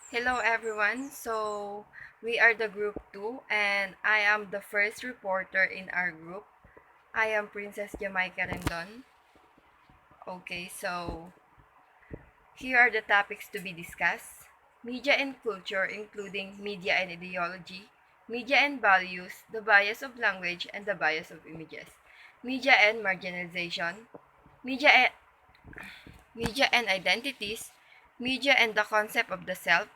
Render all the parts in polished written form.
Hello everyone. We are the group 2 and I am the first reporter in our group. I am Princess Jamica R. Here are the topics to be discussed. Media and culture including media and ideology, media and values, the bias of language and the bias of images, media and marginalization, media and, media and identities, media and the concept of the self,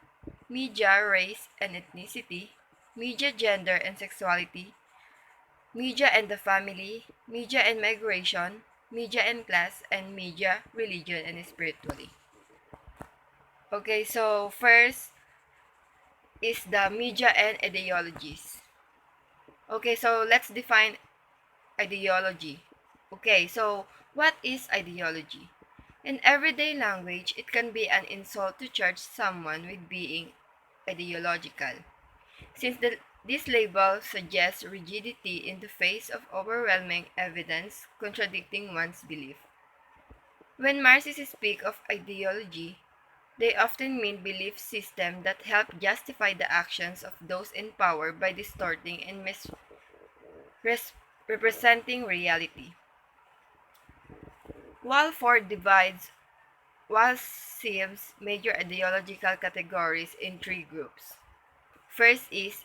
media, race and ethnicity, media, gender and sexuality, media and the family, media and migration, media and class, and media, religion and spirituality. First is the media and ideologies. Let's define ideology. What is ideology? In everyday language, it can be an insult to charge someone with being ideological. Since this label suggests rigidity in the face of overwhelming evidence contradicting one's belief. When Marxists speak of ideology, they often mean belief systems that help justify the actions of those in power by distorting and misrepresenting reality. While Ford divides Walsheim's major ideological categories in three groups. First is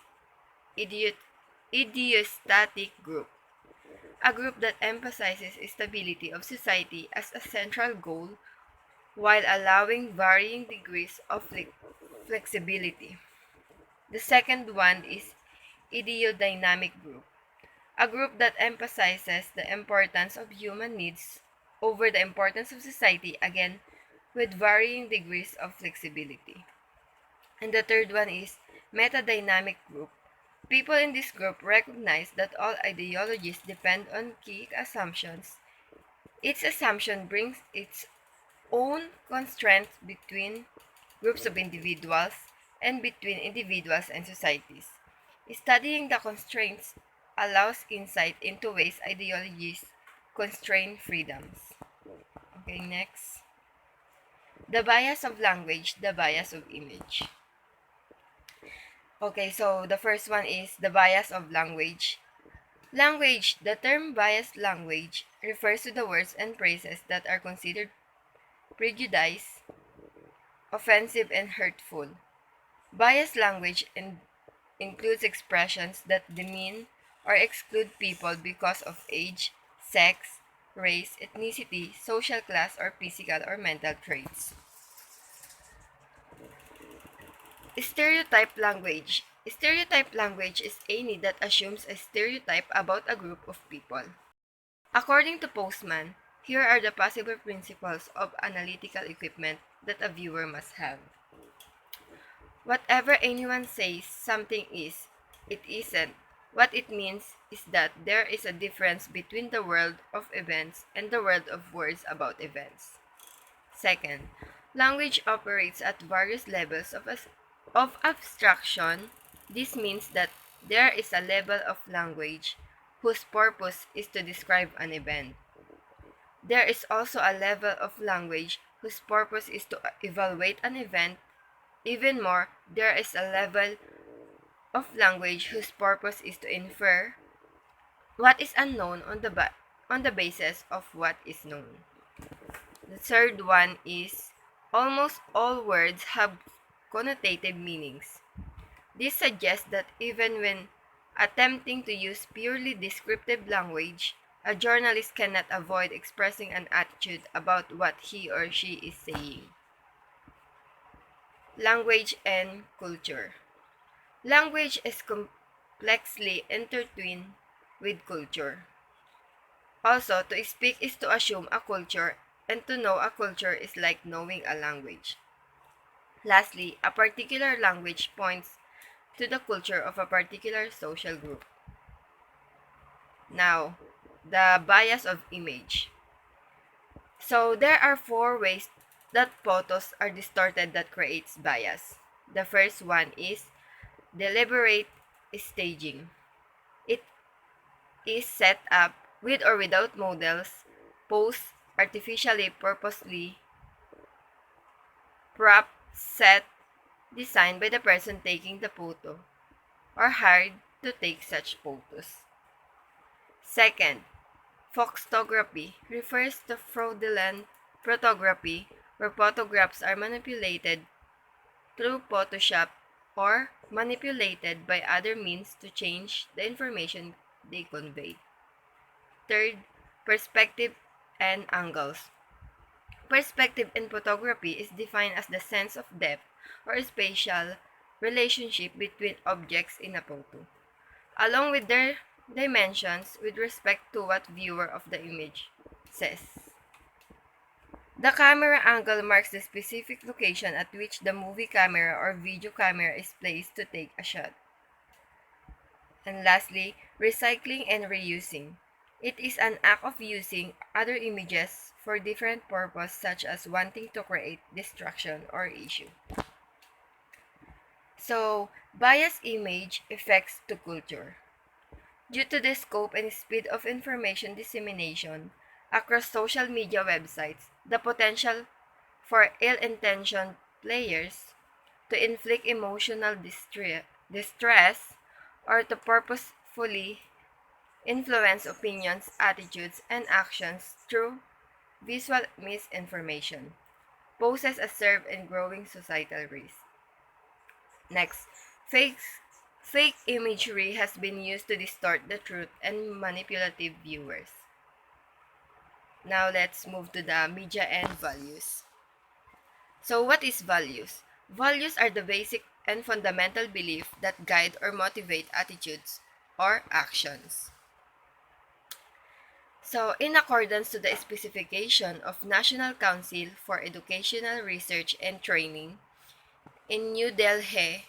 idiostatic group, a group that emphasizes stability of society as a central goal while allowing varying degrees of flexibility. The second one is ideodynamic group, a group that emphasizes the importance of human needs over the importance of society, again with varying degrees of flexibility. And the third one is metadynamic group. People in this group recognize that all ideologies depend on key assumptions. Each assumption brings its own constraints between groups of individuals and between individuals and societies. Studying the constraints allows insight into ways ideologies constrain freedoms. Next. The bias of language, the bias of image. The first one is the bias of language. Language, the term biased language, refers to the words and phrases that are considered prejudiced, offensive, and hurtful. Biased language includes expressions that demean or exclude people because of age, sex, race, ethnicity, social class, or physical or mental traits. Stereotype language. Stereotype language is any that assumes a stereotype about a group of people. According to Postman, here are the possible principles of analytical equipment that a viewer must have. Whatever anyone says something is, it isn't. What it means is that there is a difference between the world of events and the world of words about events. Second, language operates at various levels of abstraction. This means that there is a level of language whose purpose is to describe an event. There is also a level of language whose purpose is to evaluate an event. Even more, there is a level of language whose purpose is to infer what is unknown on the basis of what is known. The third one is almost all words have connotative meanings. This suggests that even when attempting to use purely descriptive language, a journalist cannot avoid expressing an attitude about what he or she is saying. Language and culture. Language is complexly intertwined with culture. Also, to speak is to assume a culture, and to know a culture is like knowing a language. Lastly, a particular language points to the culture of a particular social group. Now, the bias of image. So, there are four ways that photos are distorted that creates bias. The first one is deliberate staging. It is set up with or without models, posed artificially, purposely, prop, set, designed by the person taking the photo, or hired to take such photos. Second, Foxtography refers to fraudulent photography where photographs are manipulated through Photoshop or manipulated by other means to change the information they convey. Third, perspective and angles. Perspective in photography is defined as the sense of depth or spatial relationship between objects in a photo, along with their dimensions with respect to what viewer of the image says. The camera angle marks the specific location at which the movie camera or video camera is placed to take a shot. And lastly, recycling and reusing. It is an act of using other images for different purposes such as wanting to create distraction or issue. So, bias image effects to culture. Due to the scope and speed of information dissemination across social media websites, the potential for ill-intentioned players to inflict emotional distress or to purposefully influence opinions, attitudes, and actions through visual misinformation poses a serve and growing societal risk. Next, fake, fake imagery has been used to distort the truth and manipulative viewers. Now let's move to the media and values. So what is values? Values are the basic and fundamental beliefs that guide or motivate attitudes or actions. So, in accordance to the specification of National Council for Educational Research and Training in New Delhi,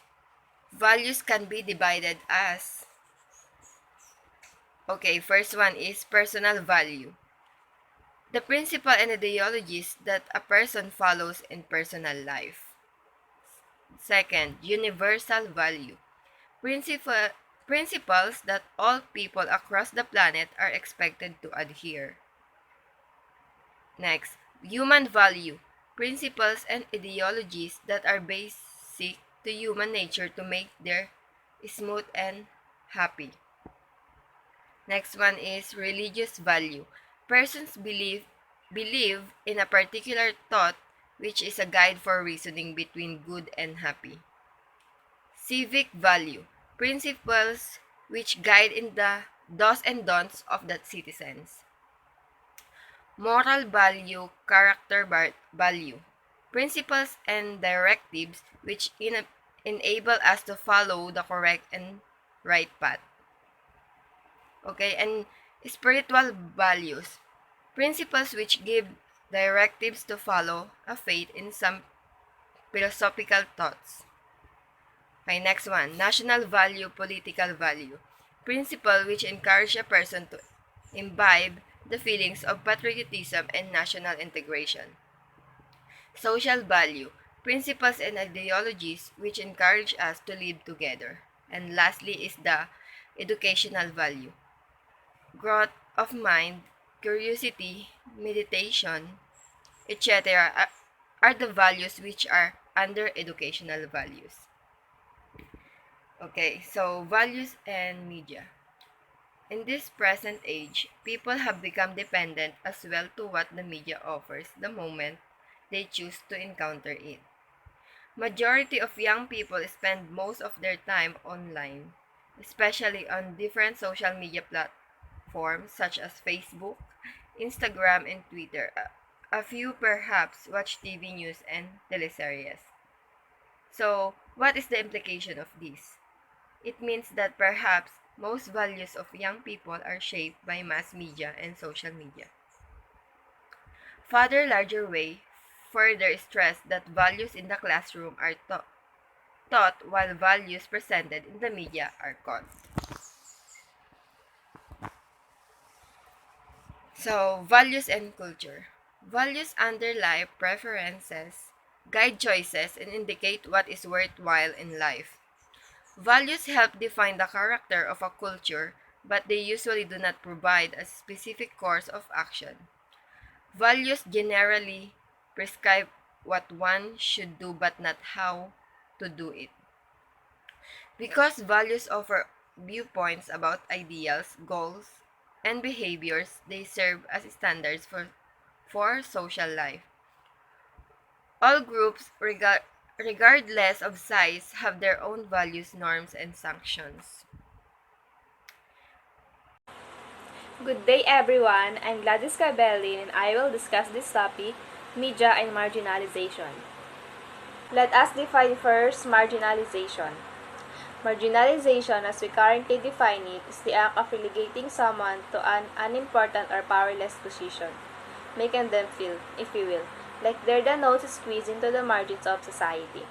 values can be divided as, okay, first one is personal value. The principle and ideologies that a person follows in personal life. Second, universal value. Principle, principles that all people across the planet are expected to adhere. Next, human value. Principles and ideologies that are basic to human nature to make their smooth and happy. Next one is religious value. Persons believe in a particular thought which is a guide for reasoning between good and happy. Civic value. Principles which guide in the do's and don'ts of the citizens. Moral value, character value. Principles and directives which enable us to follow the correct and right path. Okay, and spiritual values. Principles which give directives to follow a faith in some philosophical thoughts. Okay, next one. National value, political value. Principle which encourage a person to imbibe the feelings of patriotism and national integration. Social value. Principles and ideologies which encourage us to live together. And lastly is the educational value. Growth of mind, curiosity, meditation, etc. are the values which are under educational values. Okay, so values and media. In this present age, people have become dependent as well to what the media offers the moment they choose to encounter it. Majority of young people spend most of their time online, especially on different social media platforms such as Facebook, Instagram, and Twitter. A few perhaps watch TV news and teleseries. So, what is the implication of this? It means that perhaps most values of young people are shaped by mass media and social media. Further larger way further stress that values in the classroom are taught while values presented in the media are caught. So, values and culture. Values underlie preferences, guide choices, and indicate what is worthwhile in life. Values help define the character of a culture, but they usually do not provide a specific course of action. Values generally prescribe what one should do but not how to do it. Because values offer viewpoints about ideals, goals, and behaviors, they serve as standards for social life. All groups, regardless of size, have their own values, norms, and sanctions. Good day everyone, I'm Gladys Cabelin and I will discuss this topic, media and marginalization. Let us define first marginalization. Marginalization, as we currently define it, is the act of relegating someone to an unimportant or powerless position, making them feel, if you will, like they're the nose squeezed into the margins of society.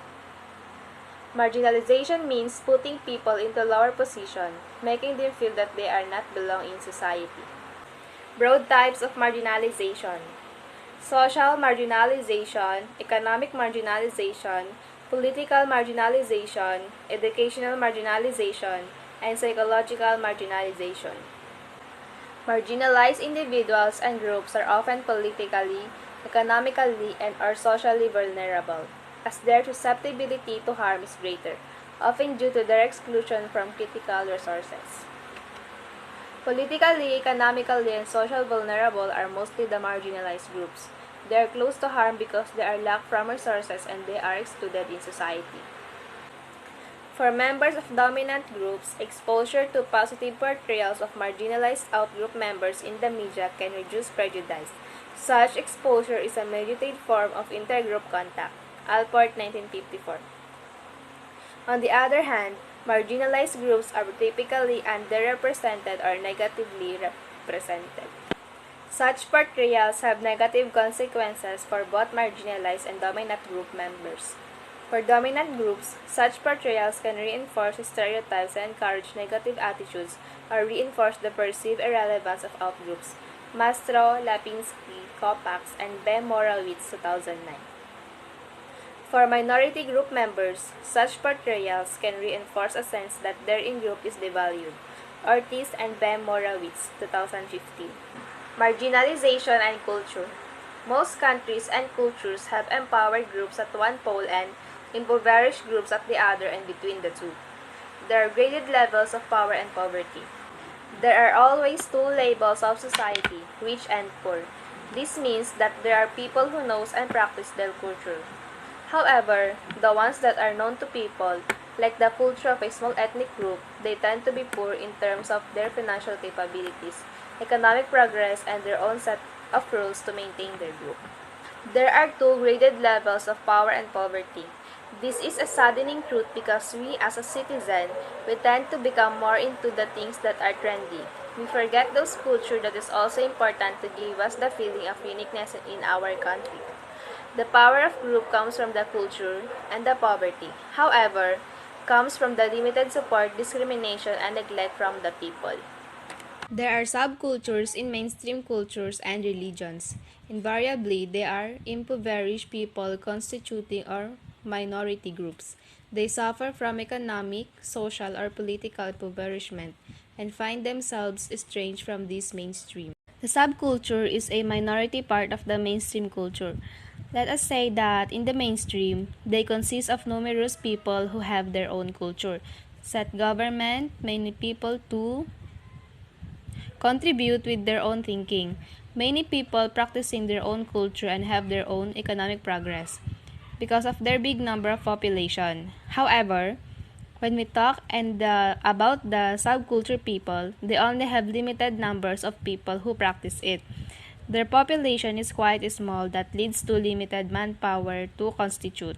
Marginalization means putting people into lower position, making them feel that they are not belong in society. Broad types of marginalization: social marginalization, economic marginalization, political marginalization, educational marginalization, and psychological marginalization. Marginalized individuals and groups are often politically, economically, and/or socially vulnerable, as their susceptibility to harm is greater, often due to their exclusion from critical resources. Politically, economically, and social vulnerable are mostly the marginalized groups. They are close to harm because they are lack from resources and they are excluded in society. For members of dominant groups, exposure to positive portrayals of marginalized outgroup members in the media can reduce prejudice. Such exposure is a mediated form of intergroup contact. Alport, 1954. On the other hand, marginalized groups are typically underrepresented or negatively represented. Such portrayals have negative consequences for both marginalized and dominant group members. For dominant groups, such portrayals can reinforce stereotypes and encourage negative attitudes or reinforce the perceived irrelevance of outgroups. Mastro, Lapinski, Kopax, and Bem Morowitz, 2009. For minority group members, such portrayals can reinforce a sense that their in-group is devalued. Ortiz and Bem Morowitz, 2015. Marginalization and culture. Most countries and cultures have empowered groups at one pole and impoverished groups at the other and between the two. There are graded levels of power and poverty. There are always two labels of society, rich and poor. This means that there are people who know and practice their culture. However, the ones that are known to people, like the culture of a small ethnic group, they tend to be poor in terms of their financial capabilities, economic progress, and their own set of rules to maintain their group. There are two graded levels of power and poverty. This is a saddening truth because we, as a citizen, we tend to become more into the things that are trendy. We forget those culture that is also important to give us the feeling of uniqueness in our country. The power of group comes from the culture, and the poverty, however, comes from the limited support, discrimination, and neglect from the people. There are subcultures in mainstream cultures and religions. Invariably, they are impoverished people constituting or minority groups. They suffer from economic, social, or political impoverishment and find themselves estranged from this mainstream. The subculture is a minority part of the mainstream culture. Let us say that in the mainstream, they consist of numerous people who have their own culture. Set government, many people to contribute with their own thinking. Many people practicing their own culture and have their own economic progress because of their big number of population. However, when we talk about the subculture people, they only have limited numbers of people who practice it. Their population is quite small that leads to limited manpower to constitute,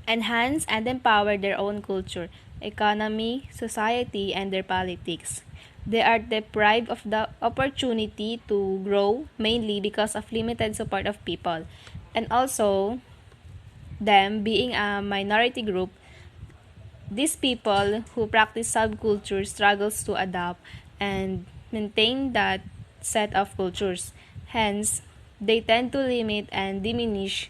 enhance, and empower their own culture, economy, society, and their politics. They are deprived of the opportunity to grow mainly because of limited support of people. And also, them being a minority group, these people who practice subculture struggles to adapt and maintain that set of cultures. Hence, they tend to limit and diminish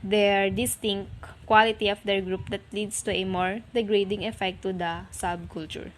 their distinct quality of their group that leads to a more degrading effect to the subculture.